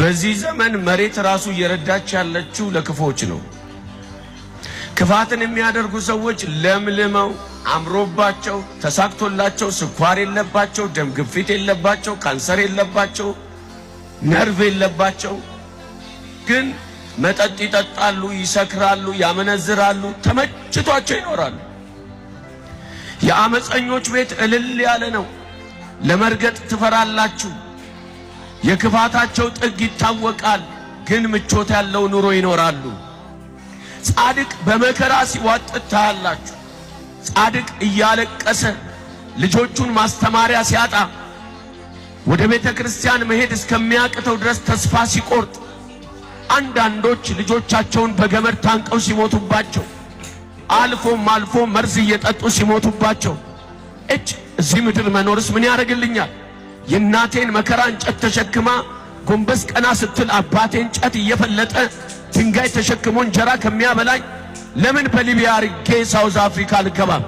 በዚህ ዘመን መሬት ራሱ እየረዳች ያለችው ለክፎች ነው። ክፋትን የሚያደርጉ ሰዎች ለምልመው አምሮባቸው ተሳክቶላቸው ስኳር የለባቸው፣ ደም ግፊት የለባቸው፣ ካንሰር የለባቸው፣ ነርቭ የለባቸው፣ ግን መጠጥ ይጠጣሉ፣ ይሰክራሉ፣ ያመነዝራሉ፣ ተመችቷቸው ይኖራሉ። የአመፀኞች ቤት እልል ያለ ነው። ለመርገጥ ትፈራላችሁ። የክፋታቸው ጥግ ይታወቃል፣ ግን ምቾት ያለው ኑሮ ይኖራሉ። ጻድቅ በመከራ ሲዋጥጥ ታያላችሁ። ጻድቅ እያለቀሰ ልጆቹን ማስተማሪያ ሲያጣ ወደ ቤተ ክርስቲያን መሄድ እስከሚያቅተው ድረስ ተስፋ ሲቆርጥ፣ አንዳንዶች ልጆቻቸውን በገመድ ታንቀው ሲሞቱባቸው፣ አልፎ መርዝ እየጠጡ ሲሞቱባቸው፣ እዚህ ምድር መኖርስ ምን ያደርግልኛል? የእናቴን መከራ እንጨት ተሸክማ ጎንበስ ቀና ስትል አባቴ እንጨት እየፈለጠ ድንጋይ ተሸክሞ እንጀራ ከሚያበላኝ ለምን በሊቢያ አርጌ ሳውዝ አፍሪካ ልገባም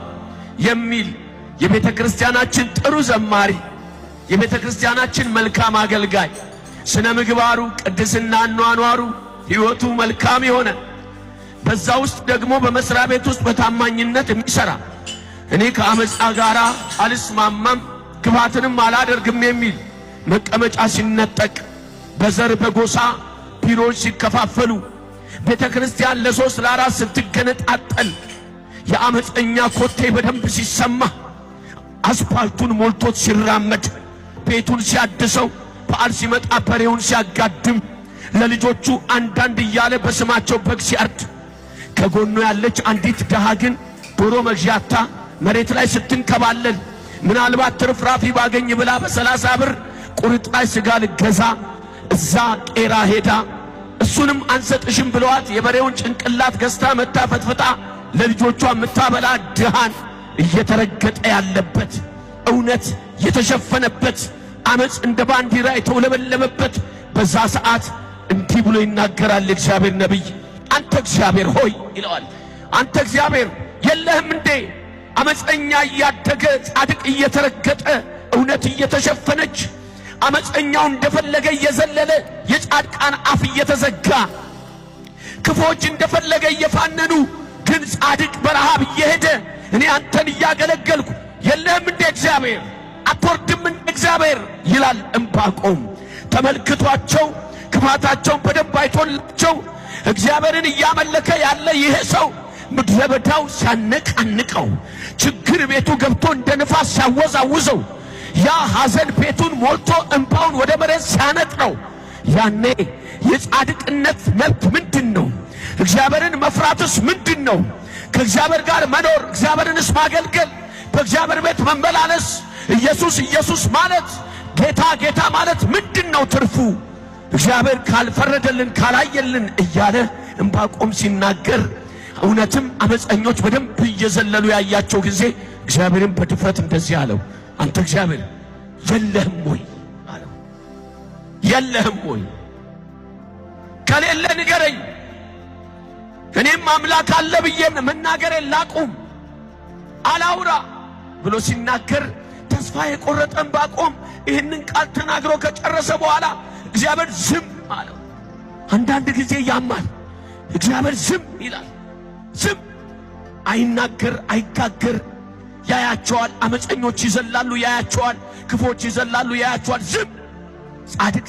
የሚል የቤተ ክርስቲያናችን ጥሩ ዘማሪ፣ የቤተ ክርስቲያናችን መልካም አገልጋይ፣ ስነ ምግባሩ፣ ቅድስና አኗኗሩ፣ ሕይወቱ መልካም የሆነ በዛ ውስጥ ደግሞ በመስሪያ ቤት ውስጥ በታማኝነት የሚሰራ እኔ ከአመፃ ጋር አልስማማም ክፋትንም አላደርግም የሚል መቀመጫ ሲነጠቅ፣ በዘር በጎሳ ቢሮዎች ሲከፋፈሉ፣ ቤተ ክርስቲያን ለሶስት ለአራት ስትገነጣጠል፣ የአመፀኛ ኮቴ በደንብ ሲሰማ፣ አስፓልቱን ሞልቶት ሲራመድ፣ ቤቱን ሲያድሰው፣ በዓል ሲመጣ በሬውን ሲያጋድም፣ ለልጆቹ አንዳንድ እያለ በስማቸው በግ ሲያርድ፣ ከጎኑ ያለች አንዲት ድሃ ግን ዶሮ መግዣታ መሬት ላይ ስትንከባለል፣ ምናልባት ትርፍራፊ ባገኝ ብላ በ30 ብር ቁርጥራጭ ስጋ ልገዛ እዛ ቄራ ሄዳ እሱንም አንሰጥሽም ብለዋት የበሬውን ጭንቅላት ገዝታ መታ ፈትፍጣ ለልጆቿ የምታበላ ድሃን እየተረገጠ ያለበት፣ እውነት የተሸፈነበት፣ አመፅ እንደ ባንዲራ የተውለበለበበት በዛ ሰዓት እንዲህ ብሎ ይናገራል እግዚአብሔር ነቢይ። አንተ እግዚአብሔር ሆይ ይለዋል፣ አንተ እግዚአብሔር የለህም እንዴ? አመፀኛ እያደገ ጻድቅ እየተረገጠ እውነት እየተሸፈነች፣ አመፀኛው እንደፈለገ እየዘለለ የጻድቃን አፍ እየተዘጋ፣ ክፎች እንደፈለገ እየፋነኑ ግን ጻድቅ በረሃብ እየሄደ እኔ አንተን እያገለገልኩ የለህም እንዴ እግዚአብሔር? አትወርድም እንዴ እግዚአብሔር? ይላል ዕንባቆም። ተመልክቷቸው ክፋታቸውን በደንብ አይቶላቸው እግዚአብሔርን እያመለከ ያለ ይሄ ሰው ምድረ በዳው ሲያነቃንቀው፣ ችግር ቤቱ ገብቶ እንደ ንፋስ ሲያወዛውዘው፣ ያ ሐዘን ቤቱን ሞልቶ እንባውን ወደ መሬት ሲያነጥረው፣ ያኔ የጻድቅነት መልክ ምንድነው? እግዚአብሔርን መፍራትስ ምንድነው? ከእግዚአብሔር ጋር መኖር፣ እግዚአብሔርንስ ማገልገል፣ በእግዚአብሔር ቤት መመላለስ፣ ኢየሱስ ኢየሱስ ማለት፣ ጌታ ጌታ ማለት ምንድነው ትርፉ? እግዚአብሔር ካልፈረደልን ካላየልን እያለ ዕንባቆም ሲናገር፣ እውነትም አመፀኞች በደንብ እየዘለሉ ያያቸው ጊዜ እግዚአብሔርን በድፍረት እንደዚህ አለው፣ አንተ እግዚአብሔር የለህም ወይ አለው። የለህም ወይ? ከሌለ ንገረኝ፣ እኔም አምላክ አለ ብዬ መናገሬን ላቁም አላውራ ብሎ ሲናገር፣ ተስፋ የቆረጠ ዕንባቆም ይህንን ቃል ተናግሮ ከጨረሰ በኋላ እግዚአብሔር ዝም አለው። አንዳንድ ጊዜ ያማል፣ እግዚአብሔር ዝም ይላል። ዝም አይናገር አይጋገር። ያያቸዋል፣ አመፀኞች ይዘላሉ ያያቸዋል፣ ክፎች ይዘላሉ ያያቸዋል። ዝም ጻድቅ